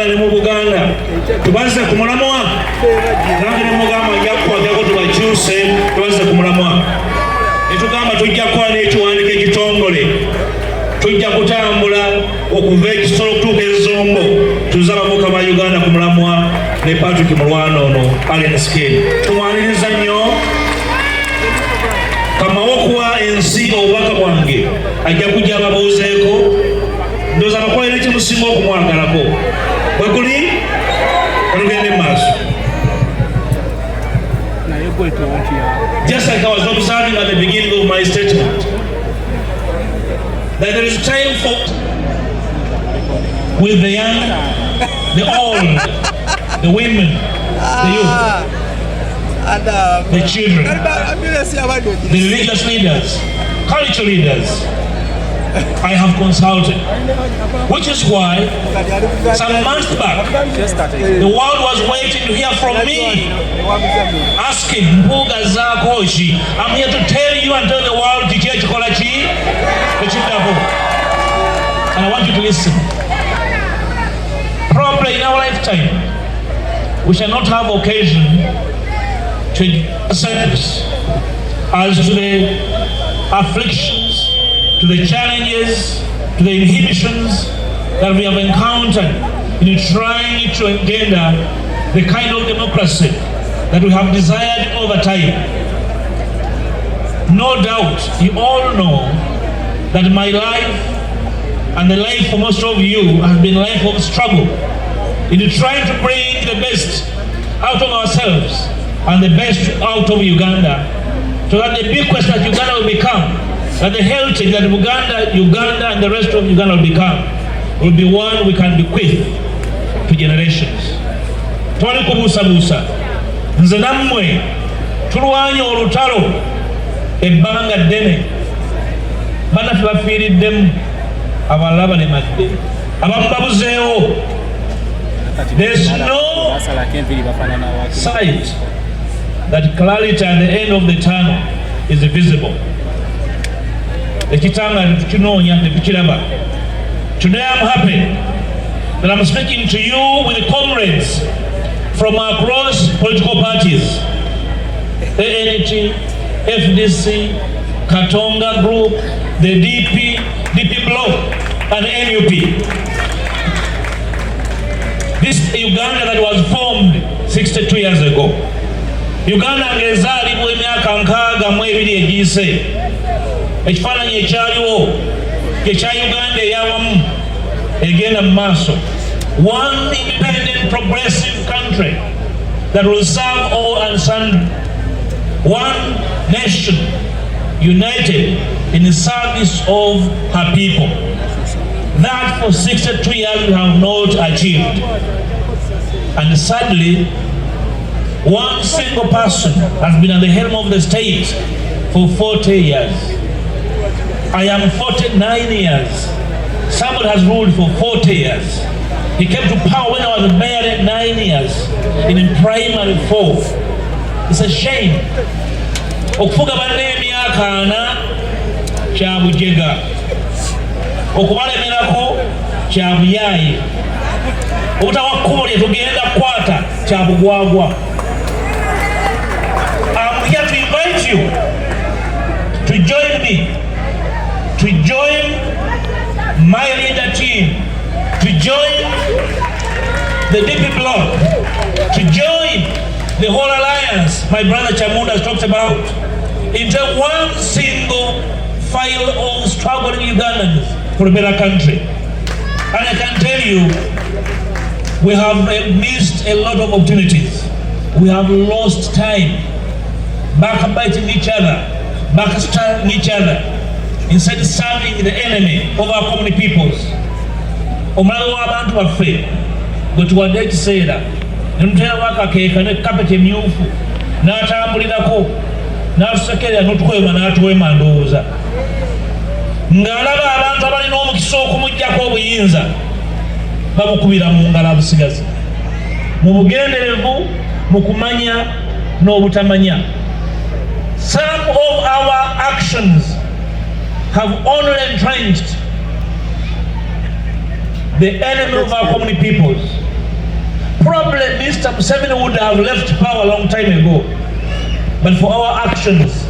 Uganda ne mu Buganda tubaze ku mulamwa nange ne mugamba nja kukwatako tubakyuse tubaze ku mulamwa netugamba tujja kukola n'ekiwandiiko ekitongole tujja kutambula okuva ekisolo okutuuka ezombo tuza abavuka ba Uganda ku mulamwa ne Patrick Mulwana ono Allen Skin tumwaniriza nnyo kamawo okuwa ensi obubaka bwange ajja kujja ababuuzeeko ndoza abakolera ekimusinga okumwagalako bwekuli olugende maaso. Just like I was observing at the beginning of my statement, that there is time for with the young, the old, the women, the youth, the children, the religious leaders, cultural leaders. I have consulted, which is why some months back the world was waiting to hear from me, asking Mpuuga Zakoshi. I'm here to tell you and tell the world and I want you to listen. Probably in our lifetime we shall not have occasion to service as to the afflictions, to the challenges, to the inhibitions that we have encountered in trying to engender the kind of democracy that we have desired over time. No doubt you all know that my life and the life for most of you has been a life of struggle in trying to bring the best out of ourselves and the best out of Uganda, so that the bequest that Uganda will become, that the heritage that Uganda and the rest of Uganda will become, will be one we can bequeath to generations. Twali kubuusabuusa nze nammwe tulwanye olutalo ebbanga ddene, bannaffe bafiiriddemu, abalala balemadde, abamu babuzeewo. There's no sight that clarity at the end of the tunnel is visible. Today I'm happy that I'm speaking to you with comrades from across political parties, ANT, FDC, Katonga Group, the DP Bloc, and NUP. This Uganda that was formed 62 years ago. Uganda ngezaalibwa emyaka 62 egiyise. Ekifaananyi ekyaliwo ekya Uganda eyawamu egenda mu maaso. One independent progressive country that will serve all and sundry. One nation united in the service of her people. That for 62 years we have not achieved. And sadly, one single person has been at the helm of the state for 40 years. I am 49 years. Somebody has ruled for 40 years. He came to power when I was barely 9 years in primary 4. It's a shame. Okufuga banne emyaka 4 kya bujega. Okubalemerako kya buyaayi. Obutawa kkubo lye tugenda kukwata kya bugwagwa. I'm here to invite you to join me, to join my leader team, to join the DP Bloc, to join the whole alliance my brother Chamunda has talked about, into one single file of struggling Ugandans for a better country. And I can tell you, we have missed a lot of opportunities. We have lost time, backbiting each other, backstabbing each other, instead of serving the enemy of our common peoples. Omulabe w'abantu baffe gwe tuwadde ekiseera ne mutera wakakeeka ne kapeti emyufu n'atambulirako n'atusekerera n'otukwema n'atuwema ndowooza ng'alaba abantu abalina omukisa okumuggyako obuyinza babukubira mu ngalo abusigazi mu bugenderevu mu kumanya n'obutamanya. Some of our actions have only entrenched the enemy of our common peoples Probably Mr. Museveni would have left power a long time ago. But for our actions,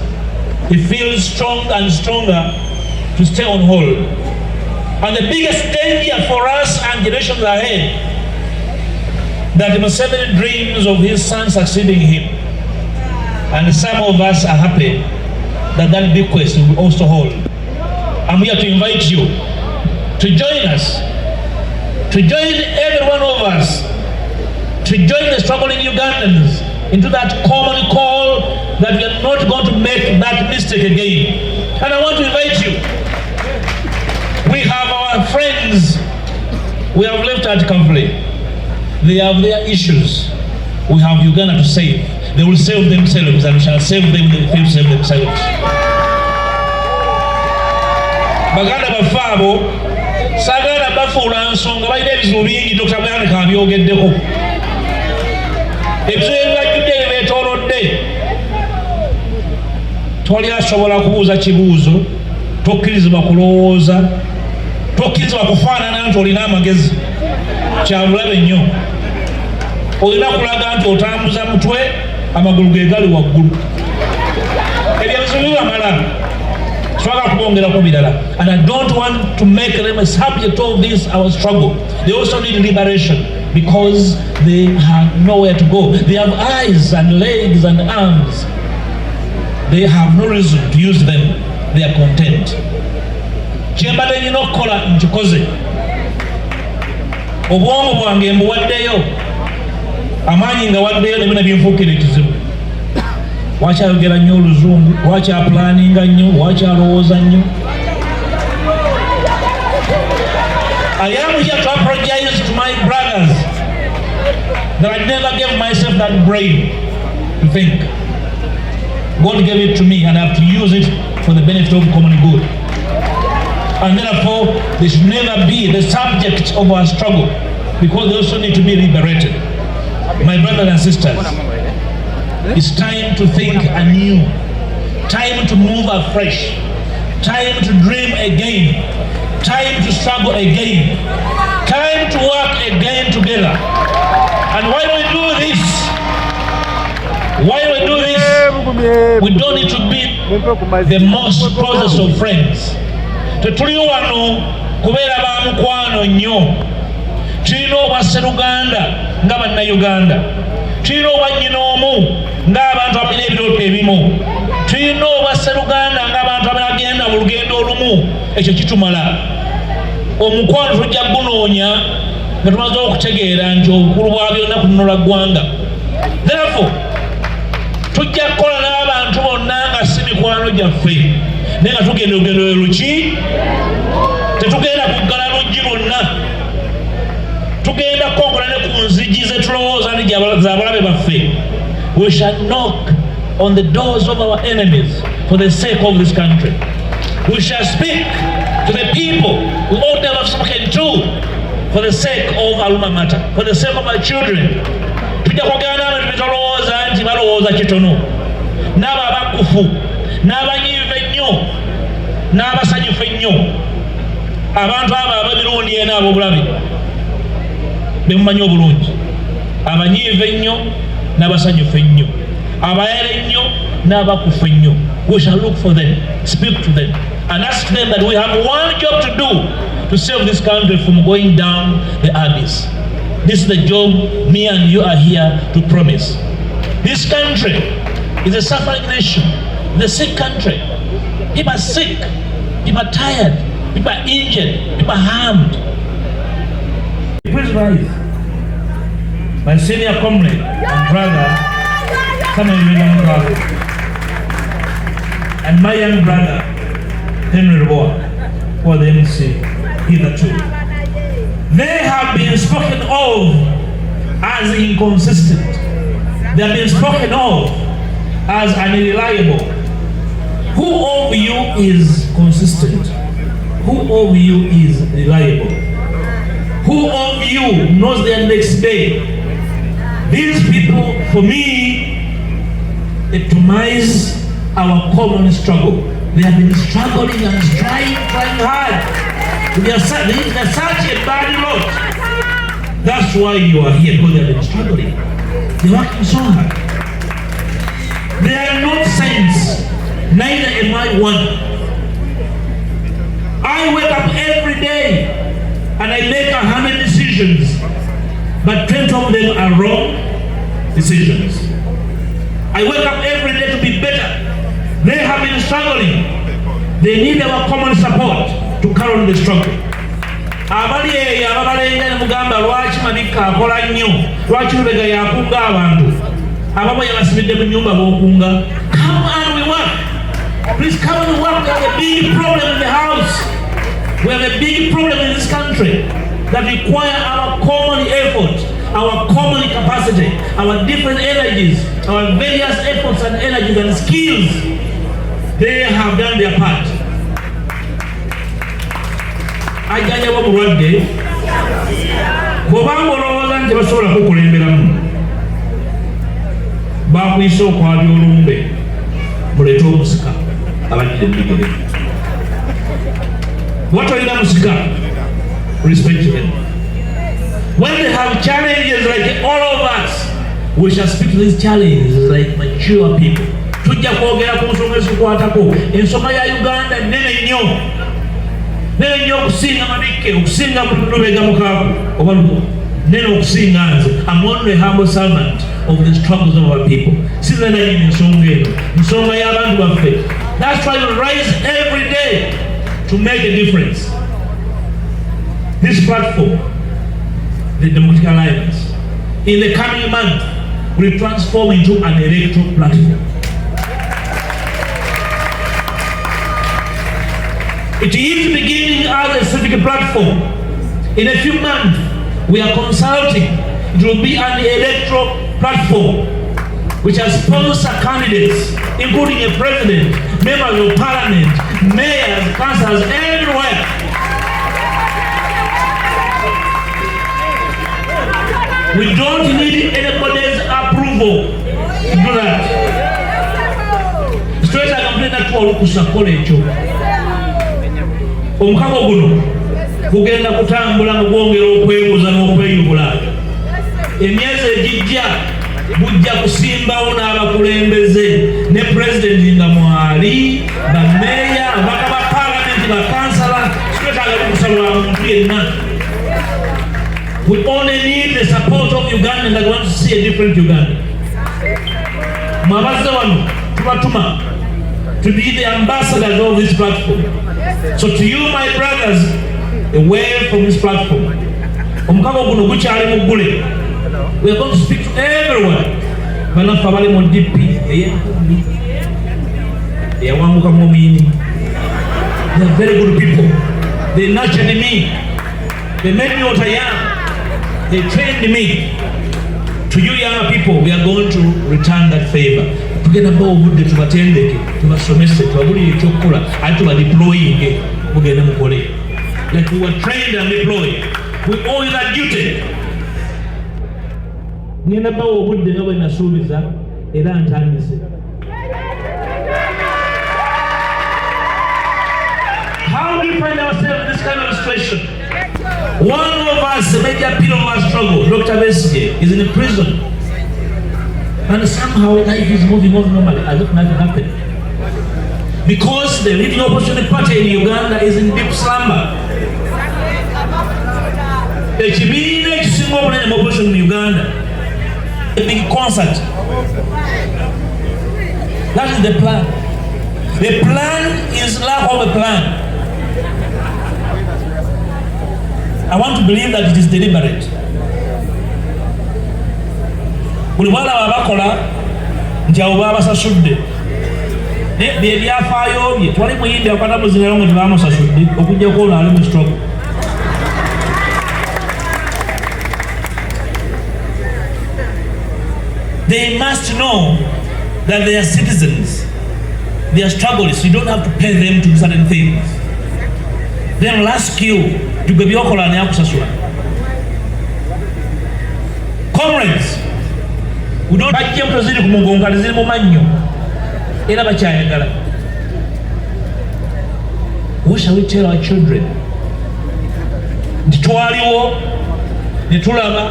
he feels strong and stronger to stay on hold. And the biggest danger for us and generations ahead, that Museveni dreams of his son succeeding him. And some of us are happy that that bequest will also hold. I'm here to invite you to join us, to join every one of us, to join the struggling Ugandans into that common call that we are not going to make that mistake again. And I want to invite you. We have our friends we have left at Kavule. They have their issues. We have Uganda to save. They will save themselves, and we shall save them, they will save themselves. Baganda bafabo sagala bafuula nsonga balina ebizibu bingi Dr. Byanika abyogeddeko. Ebizibu ebibajjudde ebibeetoolodde toli asobola kubuuza kibuuzo, tokkirizibwa kulowooza, tokkirizibwa kufaanana nti olina amagezi, kyabulabe nnyo. Olina kulaga nti otambuza mutwe amagulu ge gali waggulu. Ebyo ebizibu bibamala. And I don't want to make them a subject of this, our struggle. They also need liberation because they have nowhere to go. They have eyes and legs and arms. They have no reason to use them. They are content. Kyembadde nnina okukola nkikoze. Obwongo bwange mbuwaddeyo, amaanyi nga waddeyo ne bino binfuukira ekizibu. Wakyayogera nnyo oluzungu, wakyapulaninga nnyo, wakyalowooza nnyo. I am here to apologize to my brothers that I never gave myself that brain to think. God gave it to me and I have to use it for the benefit of common good. And therefore, they should never be the subject of our struggle because they also need to be liberated. My brothers and sisters, it's time to think anew, time to move afresh, time to dream again, time to struggle again, time to work again together. And while we do this, we don't need to be the most closest of friends. Tetuli wano kubeera ba mukwano nnyo. Tulina obwasseruganda nga bannayuganda. Tulina obwannyinoomu ng'abantu abalina ebirooto ebimu. Tulina obwasseruganda ng'abantu abagenda mu lugendo olumu. Ekyo kitumala. Omukwano tujja gunoonya nga tumaze okutegeera nti obukulu bwa byonna kunola ggwanga. Therefore, tujja kukola n'abantu bonna nga si mikwano gyaffe. Naye nga tugenda olugendo luki? Tetugenda kuggala luggi lwonna. Tugenda kukongola ne ku nzigi ze tulowooza nti z'abalabe baffe. We shall knock on the doors of our enemies for the sake of this country. We shall speak to the people we ought never have spoken to for the sake of Alma Mater, for the sake of our children. Tujja kwogera n'abantu be tolowooza nti balowooza kitono. N'abo abakufu, n'abanyiivu ennyo, n'abasanyufu ennyo. Abantu abo ab'emirundi ena ab'obulabe be mumanyi obulungi. Abanyiivu ennyo n'abasanyufu ennyo. Abayere ennyo n'abakufu ennyo. We shall look for them, speak to them, and ask them that we have one job to do to save this country from going down the abyss. This is the job me and you are here to promise. This country is a suffering nation, the sick country. People are sick, people are tired, people are injured, people are harmed. Please rise. My senior comrade and brother, Samuel young brother, and my young brother, Henry Boa, for the MC hitherto. They have been spoken of as inconsistent. They have been spoken of as unreliable. Who of you is consistent? Who of you is reliable? Who of you knows their next day? These people, for me, epitomize our common struggle. They have been struggling and trying hard. They are such a bad lot. That's why you are here, because they have been struggling. They're working so hard. They are not saints, neither am I one. I wake up every day and I make 100 decisions, but 20 of them are wrong decisions. I wake up every day to be better. They have been struggling. They need our common support to carry on the struggle. Abali ababalenga ne mugamba lwaki mabika akola nnyo, lwaki lubega yakunga abantu ababo yabasibidde mu nyumba b'okunga. Come and we work. Please come and work. We have a big problem in the house. We have a big problem in this country that require our common effort, our common capacity, our different energies, our various efforts and energies and skills. They have done their part. Ajanja wabulwadde bw'obanga olowooza nti basobola kukulemberamu bakuyisa okwabya olumbe muleete omusika abadde ebigere watolina musika respect them. When they have challenges like all of us, we shall speak to these challenges like mature people. Tujja kwogera ku nsonga ezikwatako. Ensonga ya Uganda nene nnyo okusinga Mabike, okusinga Lubega Mukago oba nene okusinga nze. I'm only a humble servant of the struggles of our people. Sinze nayini ensonga eno, ensonga y'abantu baffe. That's why we rise every day to make a difference. This platform, the Democratic Alliance, in the coming month will transform into an electoral platform. It is beginning as a civic platform. In a few months, we are consulting. It will be an electoral platform which has sponsor candidates, including a president, members of parliament, mayors, councillors, everywhere. We don't need anybody's approval to do that. Straight I complain that for Lukusakola echo. Omukago guno kugenda kutambula mu kwongera okwebuuza n'okweyubula. Emyezi egijja bujja kusimbawo n'abakulembeze ne president nga mwali, bameeya, abaka ba parliament, bakansala. Straight agalukusalwa muntu yenna. We only need the support of Uganda that want to see a different Uganda. Mwabaze wano tubatuma to be the ambassadors of this platform. So to you, my brothers, away from this platform, omukago guno gukyali muggule. We are going to speak to everyone. Banafu abali mu DP ey'enkumi eyawanguka mu mini. They are very good people. They nurtured me. They made me what I am. They trained me. To you young people, we are going to return that favor. Tugenda bawo obudde tubatendeke, tubasomese, tubabulire ekyokukola, ate tubadeployinge mugende mukole. Like we were trained and deployed. We owe you that duty. Ngenda bawo obudde nga bwe nasuubiza era ntandise. How do we find ourselves in this kind of situation? One of us, a major pillar of our struggle, Dr. Besige, is in a prison. And somehow life is moving on normally as if nothing happened. Because the leading opposition party in Uganda is in deep slumber. Ekibiina ekisinga obunene mu opposition in Uganda, a big concert. That is the plan. The plan is lack of a plan. I want to believe that it is deliberate. Buli bwala babakola nti abo babasasudde. Bye byafaayo bye twali muyimbi akwata muzinero ngo tebamusasudde okujjako olwo ali mu struggle. They must know that they are citizens. They are strugglers. You don't have to pay them to do certain things. They will ask you to be byokola ne akusasula. Comrades, we don't bajja mpyo ziri ku mugongo ziri mu mannyo era bakyayagala. What shall we tell our children? Nti twaliwo ne tulaba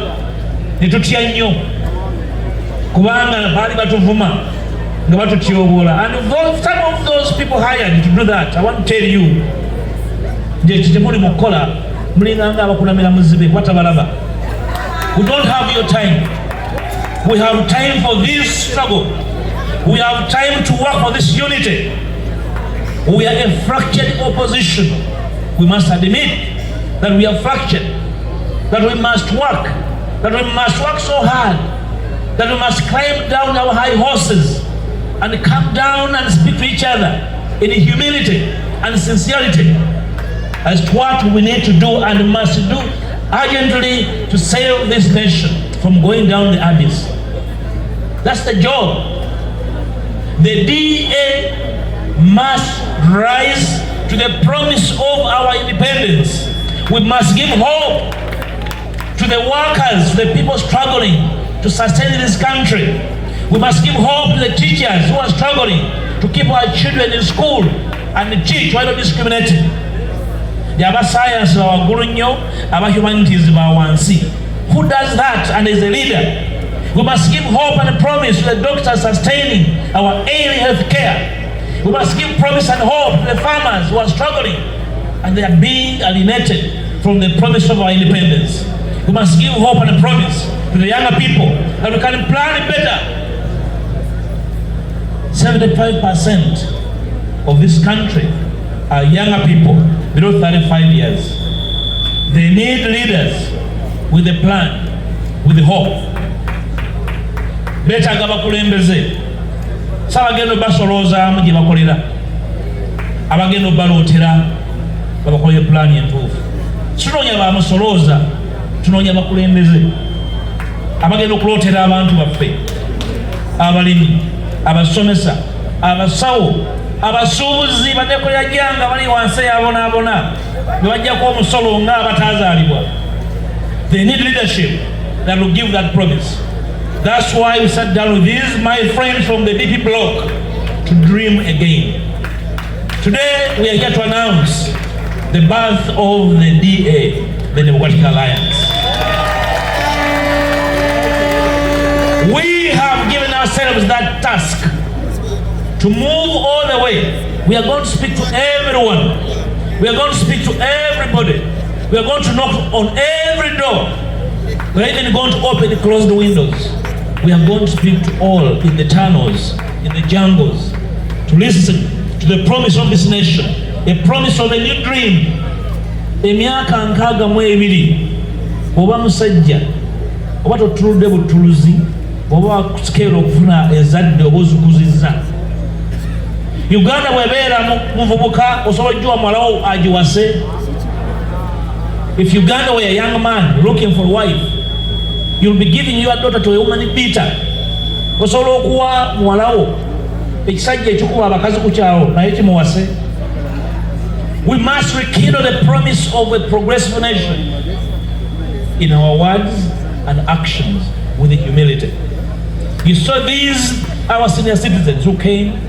ne tutya nnyo kubanga baali batuvuma nga batutyoboola. And some of those people hired to do that, I want to tell you, nje temuli mukola mulinganga abakulamira muzibe kwatabalaba. We don't have your time. We have time for this struggle. We have time to work for this unity. We are a fractured opposition. We must admit that we are fractured, that we must work so hard, that we must climb down our high horses and come down and speak to each other in humility and sincerity as to what we need to do and must do urgently to save this nation from going down the abyss. That's the job. The DA must rise to the promise of our independence. We must give hope to the workers, to the people struggling to sustain this country. We must give hope to the teachers who are struggling to keep our children in school and teach without discriminating. Aba science bawa gulunyo, aba humanities bawa wansi. Who does that and is a leader? We must give hope and promise to the doctors sustaining our ailing health care. We must give promise and hope to the farmers who are struggling and they are being alienated from the promise of our independence. We must give hope and promise to the younger people that we can plan better. 75% of this country are younger people below 35 years. They need leaders with a plan, with hope. Beetaaga bakulembeze sabagenda basoloozamu gye bakolera, abagenda balootera babakolera pulaani entuufu. Tunoonya bamusolooza, tunoonya bakulembeze abagenda okulootera abantu baffe, abalimi, abasomesa, abasawo, abasuubuzi, badekolera janga bali wansi yabonaabona ne bajjako omusolo nga abataazaalibwa. They need leadership that will give that promise. That's why we sat down with these, my friends from the DP bloc, to dream again. Today, we are here to announce the birth of the DA, the Democratic Alliance. We have given ourselves that task to move all the way. We are going to speak to everyone. We are going to speak to everybody. We are going to knock on every door. We are even going to open and close the windows. We are going to speak to all in the tunnels, in the jungles, to listen to the promise of this nation, a promise of a new dream. Emyaka nkaaga mu ebiri oba musajja oba totuludde butuluzi oba kusikera okufuna ezadde oba ozikuzizza. Uganda bwebeera muvubuka osobola ojjuwa muwalawo agiwase. If Uganda were a young man looking for a wife, you'll be giving your daughter to a woman beater. Osobola okuwa muwalawo ekisajja ekikuba abakazi ku kyalo naye kimuwase. We must rekindle the promise of a progressive nation in our words and actions with humility. You saw these, our senior citizens who came